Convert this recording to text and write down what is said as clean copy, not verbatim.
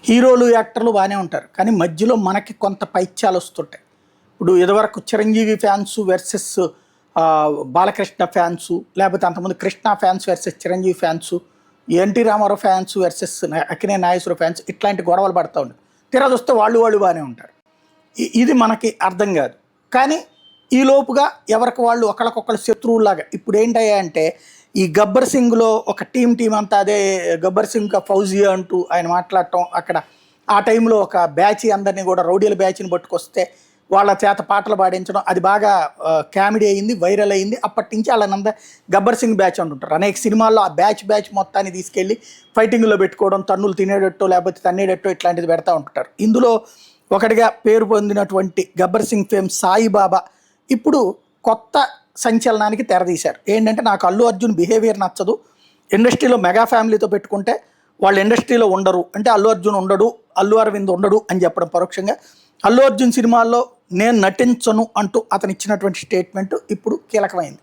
హీరోలు యాక్టర్లు బాగానే ఉంటారు, కానీ మధ్యలో మనకి కొంత పైత్యాలు వస్తుంటాయి. ఇప్పుడు ఇదివరకు Chiranjeevi fans versus Balakrishna fans, లేకపోతే అంతకుముందు Krishna fans versus Chiranjeevi fans, NT Rama Rao fans versus Akkineni Nageswara Rao fans, ఇట్లాంటి గొడవలు పడుతూ ఉండదు. తీరా చూస్తే వాళ్ళు బాగానే ఉంటారు. ఇది మనకి అర్థం కాదు. కానీ ఈ లోపుగా ఎవరికి వాళ్ళు ఒకళ్ళకొకళ్ళు శత్రువులాగా ఇప్పుడు ఏంటయ్యా అంటే, ఈ గబ్బర్ సింగ్లో ఒక టీం అంతా అదే గబ్బర్ సింగ్ ఫౌజియా అంటూ ఆయన మాట్లాడటం, అక్కడ ఆ టైంలో ఒక బ్యాచ్ అందరినీ కూడా రౌడీల బ్యాచ్ని పట్టుకొస్తే వాళ్ళ చేత పాటలు పాడించడం, అది బాగా కామెడీ అయింది, వైరల్ అయింది. అప్పటి నుంచి వాళ్ళనంతా గబ్బర్ సింగ్ బ్యాచ్ అంటుంటారు. అనేక సినిమాల్లో ఆ బ్యాచ్ మొత్తాన్ని తీసుకెళ్ళి ఫైటింగ్లో పెట్టుకోవడం, తన్నులు తినేటట్టు లేకపోతే తన్నేటట్టు ఇట్లాంటిది పెడతా ఉంటుంటారు. ఇందులో ఒకటిగా పేరు పొందినటువంటి గబ్బర్ సింగ్ ఫేమ్ సాయిబాబా ఇప్పుడు కొత్త సంచలనానికి తెరదీశారు. ఏంటంటే, నాకు అల్లు అర్జున్ బిహేవియర్ నచ్చదు, ఇండస్ట్రీలో మెగా ఫ్యామిలీతో పెట్టుకుంటే వాళ్ళు ఇండస్ట్రీలో ఉండరు అంటే అల్లు అర్జున్ ఉండడు, అల్లు అరవింద్ ఉండడు అని చెప్పడం పరోక్షంగా. అల్లు అర్జున్ సినిమాల్లో నేను నటించను అంటూ అతను ఇచ్చినటువంటి స్టేట్మెంట్ ఇప్పుడు కీలకమైంది.